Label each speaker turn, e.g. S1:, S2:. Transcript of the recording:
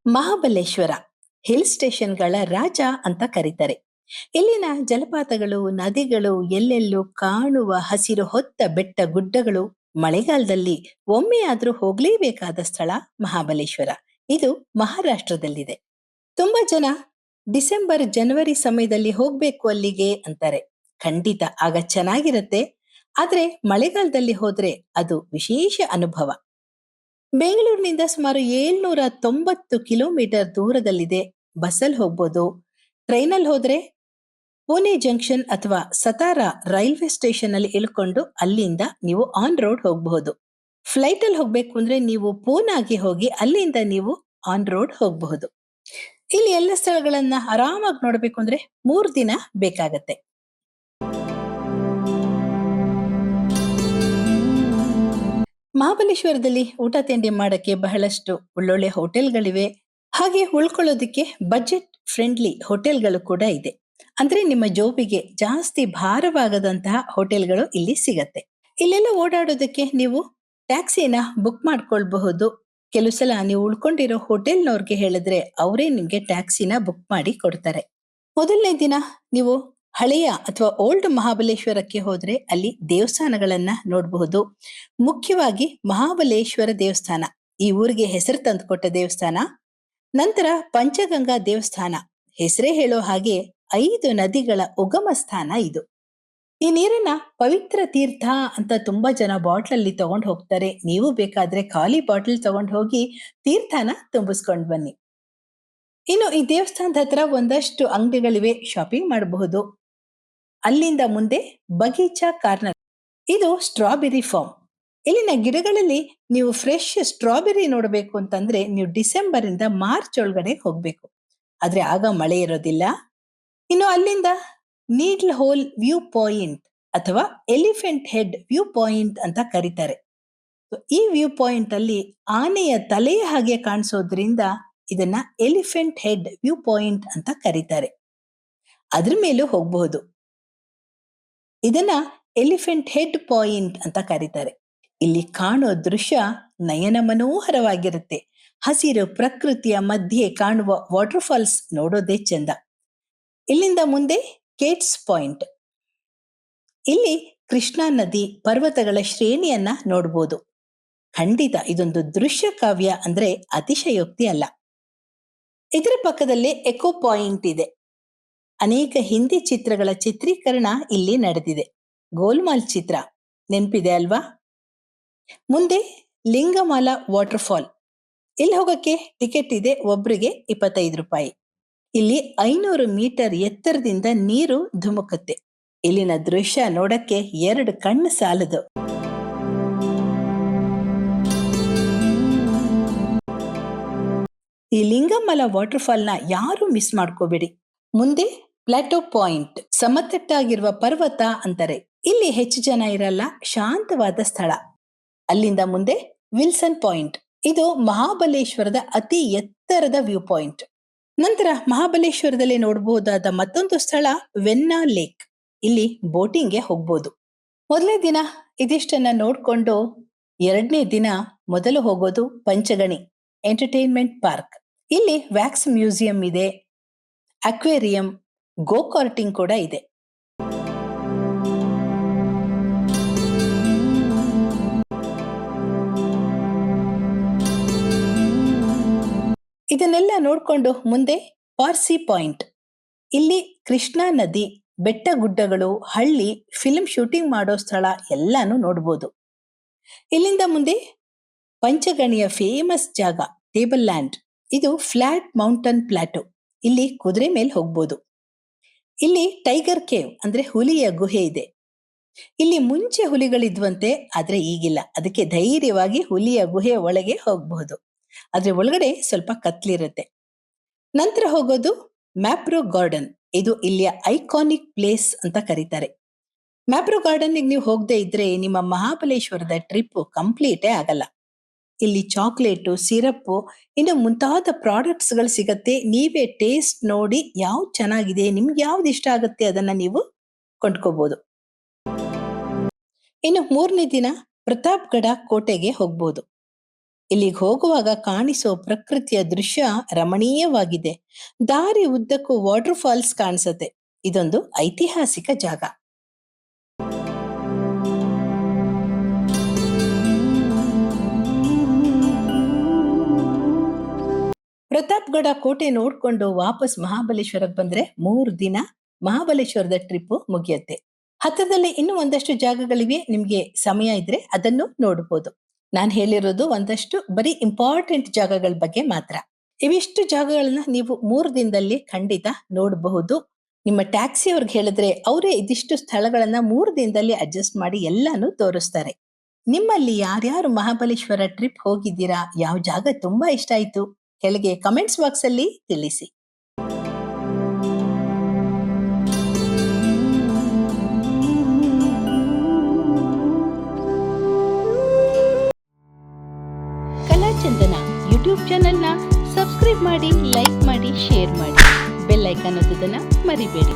S1: Mahabaleshwar hill ಸ್ಟೇಷನ್ಗಳ ರಾಜ ಅಂತ ಕರೀತಾರೆ. ಇಲ್ಲಿನ ಜಲಪಾತಗಳು, ನದಿಗಳು, ಎಲ್ಲೆಲ್ಲೂ ಕಾಣುವ ಹಸಿರು ಹೊತ್ತ ಬೆಟ್ಟ ಗುಡ್ಡಗಳು, ಮಳೆಗಾಲದಲ್ಲಿ ಒಮ್ಮೆಯಾದ್ರೂ ಹೋಗ್ಲೇಬೇಕಾದ ಸ್ಥಳ ಮಹಾಬಲೇಶ್ವರ. ಇದು ಮಹಾರಾಷ್ಟ್ರದಲ್ಲಿದೆ. ತುಂಬಾ ಜನ ಡಿಸೆಂಬರ್ ಜನವರಿ ಸಮಯದಲ್ಲಿ ಹೋಗ್ಬೇಕು ಅಲ್ಲಿಗೆ ಅಂತಾರೆ. ಖಂಡಿತ ಆಗ ಚೆನ್ನಾಗಿರತ್ತೆ. ಆದ್ರೆ ಮಳೆಗಾಲದಲ್ಲಿ ಹೋದ್ರೆ ಅದು ವಿಶೇಷ ಅನುಭವ. ಬೆಂಗಳೂರಿನಿಂದ ಸುಮಾರು 790 ಕಿಲೋಮೀಟರ್ ದೂರದಲ್ಲಿದೆ. ಬಸ್ಸಲ್ಲಿ ಹೋಗ್ಬೋದು. ಟ್ರೈನಲ್ಲಿ ಹೋದ್ರೆ ಪುಣೆ ಜಂಕ್ಷನ್ ಅಥವಾ ಸತಾರಾ ರೈಲ್ವೆ ಸ್ಟೇಷನ್ ಅಲ್ಲಿ ಇಳ್ಕೊಂಡು ಅಲ್ಲಿಂದ ನೀವು ಆನ್ ರೋಡ್ ಹೋಗಬಹುದು. ಫ್ಲೈಟ್ ಅಲ್ಲಿ ಹೋಗ್ಬೇಕು ಅಂದ್ರೆ ನೀವು ಪೂನಾಗೆ ಹೋಗಿ ಅಲ್ಲಿಂದ ನೀವು ಆನ್ ರೋಡ್ ಹೋಗಬಹುದು. ಇಲ್ಲಿ ಎಲ್ಲ ಸ್ಥಳಗಳನ್ನ ಆರಾಮಾಗಿ ನೋಡ್ಬೇಕು ಅಂದ್ರೆ 3 ದಿನ ಬೇಕಾಗತ್ತೆ. ಮಹಾಬಲೇಶ್ವರದಲ್ಲಿ ಊಟ ತಿಂಡಿ ಮಾಡಕ್ಕೆ ಬಹಳಷ್ಟು ಒಳ್ಳೊಳ್ಳೆ ಹೋಟೆಲ್ಗಳಿವೆ. ಹಾಗೆ ಉಳ್ಕೊಳ್ಳೋದಿಕ್ಕೆ ಬಜೆಟ್ ಫ್ರೆಂಡ್ಲಿ ಹೋಟೆಲ್ಗಳು ಕೂಡ ಇದೆ. ಅಂದ್ರೆ ನಿಮ್ಮ ಜೋಬಿಗೆ ಜಾಸ್ತಿ ಭಾರವಾಗದಂತಹ ಹೋಟೆಲ್ಗಳು ಇಲ್ಲಿ ಸಿಗತ್ತೆ. ಇಲ್ಲೆಲ್ಲ ಓಡಾಡೋದಕ್ಕೆ ನೀವು ಟ್ಯಾಕ್ಸಿನ ಬುಕ್ ಮಾಡ್ಕೊಳ್ಬಹುದು. ಕೆಲವು ಸಲ ನೀವು ಉಳ್ಕೊಂಡಿರೋ ಹೋಟೆಲ್ನವ್ರಿಗೆ ಹೇಳಿದ್ರೆ ಅವರೇ ನಿಮ್ಗೆ ಟ್ಯಾಕ್ಸಿನ ಬುಕ್ ಮಾಡಿ ಕೊಡ್ತಾರೆ. ಮೊದಲನೇ ದಿನ ನೀವು ಹಳೆಯ ಅಥವಾ ಓಲ್ಡ್ ಮಹಾಬಲೇಶ್ವರಕ್ಕೆ ಹೋದ್ರೆ ಅಲ್ಲಿ ದೇವಸ್ಥಾನಗಳನ್ನ ನೋಡಬಹುದು. ಮುಖ್ಯವಾಗಿ ಮಹಾಬಲೇಶ್ವರ ದೇವಸ್ಥಾನ ಈ ಊರಿಗೆ ಹೆಸರು ತಂದುಕೊಟ್ಟ ದೇವಸ್ಥಾನ. ನಂತರ ಪಂಚಗಂಗಾ ದೇವಸ್ಥಾನ, ಹೆಸರೇ ಹೇಳೋ ಹಾಗೆ 5 ನದಿಗಳ ಉಗಮ ಸ್ಥಾನ ಇದು. ಈ ನೀರನ್ನ ಪವಿತ್ರ ತೀರ್ಥ ಅಂತ ತುಂಬಾ ಜನ ಬಾಟ್ಲಲ್ಲಿ ತಗೊಂಡು ಹೋಗ್ತಾರೆ. ನೀವು ಬೇಕಾದ್ರೆ ಖಾಲಿ ಬಾಟಲ್ ತಗೊಂಡು ಹೋಗಿ ತೀರ್ಥನ ತುಂಬಿಸ್ಕೊಂಡು ಬನ್ನಿ. ಇನ್ನು ಈ ದೇವಸ್ಥಾನದ ಹತ್ರ ಒಂದಷ್ಟು ಅಂಗಡಿಗಳಿವೆ, ಶಾಪಿಂಗ್ ಮಾಡಬಹುದು. ಅಲ್ಲಿಂದ ಮುಂದೆ ಬಗೀಚಾ ಕಾರ್ನರ್, ಇದು ಸ್ಟ್ರಾಬೆರಿ ಫಾರ್ಮ್. ಇಲ್ಲಿನ ಗಿಡಗಳಲ್ಲಿ ನೀವು ಫ್ರೆಶ್ ಸ್ಟ್ರಾಬೆರಿ ನೋಡಬೇಕು ಅಂತಂದ್ರೆ ನೀವು ಡಿಸೆಂಬರ್ ಇಂದ ಮಾರ್ಚ್ ಒಳಗಡೆ ಹೋಗ್ಬೇಕು. ಆದ್ರೆ ಆಗ ಮಳೆ ಇರೋದಿಲ್ಲ. ಇನ್ನು ಅಲ್ಲಿಂದ ನೀಡ್ಲ್ ಹೋಲ್ ವ್ಯೂ ಪಾಯಿಂಟ್ ಅಥವಾ ಎಲಿಫೆಂಟ್ ಹೆಡ್ ವ್ಯೂ ಪಾಯಿಂಟ್ ಅಂತ ಕರೀತಾರೆ. ಈ ವ್ಯೂ ಪಾಯಿಂಟ್ ಅಲ್ಲಿ ಆನೆಯ ತಲೆಯ ಹಾಗೆ ಕಾಣಿಸೋದ್ರಿಂದ ಇದನ್ನ ಎಲಿಫೆಂಟ್ ಹೆಡ್ ವ್ಯೂ ಪಾಯಿಂಟ್ ಅಂತ ಕರೀತಾರೆ. ಅದ್ರ ಮೇಲೂ ಹೋಗಬಹುದು. ಇದನ್ನ ಎಲಿಫೆಂಟ್ ಹೆಡ್ ಪಾಯಿಂಟ್ ಅಂತ ಕರೀತಾರೆ. ಇಲ್ಲಿ ಕಾಣೋ ದೃಶ್ಯ ನಯನ ಮನೋಹರವಾಗಿರುತ್ತೆ. ಹಸಿರು ಪ್ರಕೃತಿಯ ಮಧ್ಯೆ ಕಾಣುವ ವಾಟರ್ ಫಾಲ್ಸ್ ನೋಡೋದೇ ಚಂದ. ಇಲ್ಲಿಂದ ಮುಂದೆ ಕೇಟ್ಸ್ ಪಾಯಿಂಟ್, ಇಲ್ಲಿ ಕೃಷ್ಣಾ ನದಿ ಪರ್ವತಗಳ ಶ್ರೇಣಿಯನ್ನ ನೋಡ್ಬೋದು. ಖಂಡಿತ ಇದೊಂದು ದೃಶ್ಯ ಕಾವ್ಯ ಅಂದ್ರೆ ಅತಿಶಯೋಕ್ತಿ ಅಲ್ಲ. ಇದರ ಪಕ್ಕದಲ್ಲೇ ಎಕೋ ಪಾಯಿಂಟ್ ಇದೆ. ಅನೇಕ ಹಿಂದಿ ಚಿತ್ರಗಳ ಚಿತ್ರೀಕರಣ ಇಲ್ಲಿ ನಡೆದಿದೆ. ಗೋಲ್ಮಾಲ್ ಚಿತ್ರ ನೆನಪಿದೆ ಅಲ್ವಾ? ಮುಂದೆ ಲಿಂಗಮಾಲ ವಾಟರ್ ಫಾಲ್, ಇಲ್ಲಿ ಹೋಗಕ್ಕೆ ಟಿಕೆಟ್ ಇದೆ, ಒಬ್ರಿಗೆ 25 ರೂಪಾಯಿ. ಇಲ್ಲಿ 500 ಮೀಟರ್ ಎತ್ತರದಿಂದ ನೀರು ಧುಮುಕುತ್ತೆ. ಇಲ್ಲಿನ ದೃಶ್ಯ ನೋಡಕ್ಕೆ 2 ಕಣ್ಣು ಸಾಲದು. ಈ ಲಿಂಗಮಲ ವಾಟರ್ ಫಾಲ್ ನ ಯಾರು ಮಿಸ್ ಮಾಡ್ಕೋಬೇಡಿ. ಮುಂದೆ ಪ್ಲಾಟೋ ಪಾಯಿಂಟ್, ಸಮತಟ್ಟಾಗಿರುವ ಪರ್ವತ ಅಂತಾರೆ. ಇಲ್ಲಿ ಹೆಚ್ಚು ಜನ ಇರಲ್ಲ, ಶಾಂತವಾದ ಸ್ಥಳ. ಅಲ್ಲಿಂದ ಮುಂದೆ ವಿಲ್ಸನ್ ಪಾಯಿಂಟ್, ಇದು ಮಹಾಬಲೇಶ್ವರದ ಅತಿ ಎತ್ತರದ ವ್ಯೂ ಪಾಯಿಂಟ್. ನಂತರ ಮಹಾಬಲೇಶ್ವರದಲ್ಲಿ ನೋಡಬಹುದಾದ ಮತ್ತೊಂದು ಸ್ಥಳ ವೆನ್ನಾ ಲೇಕ್, ಇಲ್ಲಿ ಬೋಟಿಂಗ್ಗೆ ಹೋಗ್ಬೋದು. ಮೊದಲನೇ ದಿನ ಇದಿಷ್ಟನ್ನ ನೋಡ್ಕೊಂಡು 2ನೇ ದಿನ ಮೊದಲು ಹೋಗೋದು ಪಂಚಗಣಿ ಎಂಟರ್ಟೈನ್ಮೆಂಟ್ ಪಾರ್ಕ್. ಇಲ್ಲಿ ವ್ಯಾಕ್ಸ್ ಮ್ಯೂಸಿಯಂ ಇದೆ, ಅಕ್ವೇರಿಯಂ, ಗೋ ಕಾರ್ಟಿಂಗ್ ಕೂಡ ಇದೆ. ಇದನ್ನೆಲ್ಲ ನೋಡ್ಕೊಂಡು ಮುಂದೆ ಪಾರ್ಸಿ ಪಾಯಿಂಟ್, ಇಲ್ಲಿ ಕೃಷ್ಣಾ ನದಿ, ಬೆಟ್ಟ ಗುಡ್ಡಗಳು, ಹಳ್ಳಿ, ಫಿಲ್ಮ್ ಶೂಟಿಂಗ್ ಮಾಡೋ ಸ್ಥಳ ಎಲ್ಲಾನು ನೋಡ್ಬೋದು. ಇಲ್ಲಿಂದ ಮುಂದೆ ಪಂಚಗಣಿಯ ಫೇಮಸ್ ಜಾಗ ಟೇಬಲ್ ಲ್ಯಾಂಡ್, ಇದು ಫ್ಲಾಟ್ ಮೌಂಟನ್ ಪ್ಲಾಟೋ, ಇಲ್ಲಿ ಕುದುರೆ ಮೇಲೆ ಹೋಗ್ಬೋದು. ಇಲ್ಲಿ ಟೈಗರ್ ಕೇವ್ ಅಂದ್ರೆ ಹುಲಿಯ ಗುಹೆ ಇದೆ. ಇಲ್ಲಿ ಮುಂಚೆ ಹುಲಿಗಳಿದ್ವಂತೆ, ಆದ್ರೆ ಈಗಿಲ್ಲ. ಅದಕ್ಕೆ ಧೈರ್ಯವಾಗಿ ಹುಲಿಯ ಗುಹೆಯ ಒಳಗೆ ಹೋಗಬಹುದು. ಆದ್ರೆ ಒಳಗಡೆ ಸ್ವಲ್ಪ ಕತ್ಲಿರುತ್ತೆ. ನಂತರ ಹೋಗೋದು ಮ್ಯಾಪ್ರೋ ಗಾರ್ಡನ್, ಇದು ಇಲ್ಲಿಯ ಐಕಾನಿಕ್ ಪ್ಲೇಸ್ ಅಂತ ಕರೀತಾರೆ. ಮ್ಯಾಪ್ರೋ ಗಾರ್ಡನ್ ನೀವು ಹೋಗದೆ ಇದ್ರೆ ನಿಮ್ಮ ಮಹಾಬಲೇಶ್ವರದ ಟ್ರಿಪ್ ಕಂಪ್ಲೀಟೇ ಆಗಲ್ಲ. ಇಲ್ಲಿ ಚಾಕ್ಲೇಟು, ಸಿರಪ್ಪು, ಇನ್ನು ಮುಂತಾದ ಪ್ರಾಡಕ್ಟ್ಸ್ ಗಳು ಸಿಗತ್ತೆ. ನೀವೇ ಟೇಸ್ಟ್ ನೋಡಿ ಯಾವ್ದು ಚೆನ್ನಾಗಿದೆ, ನಿಮ್ಗೆ ಯಾವ್ದು ಇಷ್ಟ ಆಗುತ್ತೆ ಅದನ್ನ ನೀವು ಕೊಂಡ್ಕೋಬಹುದು. ಇನ್ನು 3ನೇ ದಿನ ಪ್ರತಾಪ್ಗಢ ಕೋಟೆಗೆ ಹೋಗ್ಬೋದು. ಇಲ್ಲಿಗೆ ಹೋಗುವಾಗ ಕಾಣಿಸೋ ಪ್ರಕೃತಿಯ ದೃಶ್ಯ ರಮಣೀಯವಾಗಿದೆ. ದಾರಿ ಉದ್ದಕ್ಕೂ ವಾಟರ್ ಫಾಲ್ಸ್ ಕಾಣಿಸುತ್ತೆ. ಇದೊಂದು ಐತಿಹಾಸಿಕ ಜಾಗ. ಪ್ರತಾಪ್ಗಢ ಕೋಟೆ ನೋಡ್ಕೊಂಡು ವಾಪಸ್ ಮಹಾಬಲೇಶ್ವರಕ್ಕೆ ಬಂದ್ರೆ 3 ದಿನ ಮಹಾಬಲೇಶ್ವರದ ಟ್ರಿಪ್ ಮುಗಿಯುತ್ತೆ. ಹತ್ತದಲ್ಲಿ ಇನ್ನೂ ಒಂದಷ್ಟು ಜಾಗಗಳಿವೆ. ನಿಮ್ಗೆ ಸಮಯ ಇದ್ರೆ ಅದನ್ನು ನೋಡ್ಬೋದು. ನಾನು ಹೇಳಿರೋದು ಒಂದಷ್ಟು ಬರೀ ಇಂಪಾರ್ಟೆಂಟ್ ಜಾಗಗಳ ಬಗ್ಗೆ ಮಾತ್ರ. ಇವಿಷ್ಟು ಜಾಗಗಳನ್ನ ನೀವು 3 ದಿನದಲ್ಲಿ ಖಂಡಿತ ನೋಡಬಹುದು. ನಿಮ್ಮ ಟ್ಯಾಕ್ಸಿ ಅವ್ರಿಗೆ ಹೇಳಿದ್ರೆ ಅವರೇ ಇದಿಷ್ಟು ಸ್ಥಳಗಳನ್ನ 3 ದಿನದಲ್ಲಿ ಅಡ್ಜಸ್ಟ್ ಮಾಡಿ ಎಲ್ಲಾನು ತೋರಿಸ್ತಾರೆ. ನಿಮ್ಮಲ್ಲಿ ಯಾರ್ಯಾರು ಮಹಾಬಲೇಶ್ವರ ಟ್ರಿಪ್ ಹೋಗಿದ್ದೀರಾ? ಯಾವ ಜಾಗ ತುಂಬಾ ಇಷ್ಟ ಆಯ್ತು? ಕೆಳಗೆ ಕಮೆಂಟ್ಸ್ ಬಾಕ್ಸ್ ಅಲ್ಲಿ ತಿಳಿಸಿ. ಕಲಾಚಂದನ ಯೂಟ್ಯೂಬ್ ಚಾನೆಲ್ನ ಸಬ್ಸ್ಕ್ರೈಬ್ ಮಾಡಿ, ಲೈಕ್ ಮಾಡಿ, ಶೇರ್ ಮಾಡಿ. ಬೆಲ್ ಐಕಾನ್ ಒತ್ತೋದನ್ನ ಮರಿಬೇಡಿ.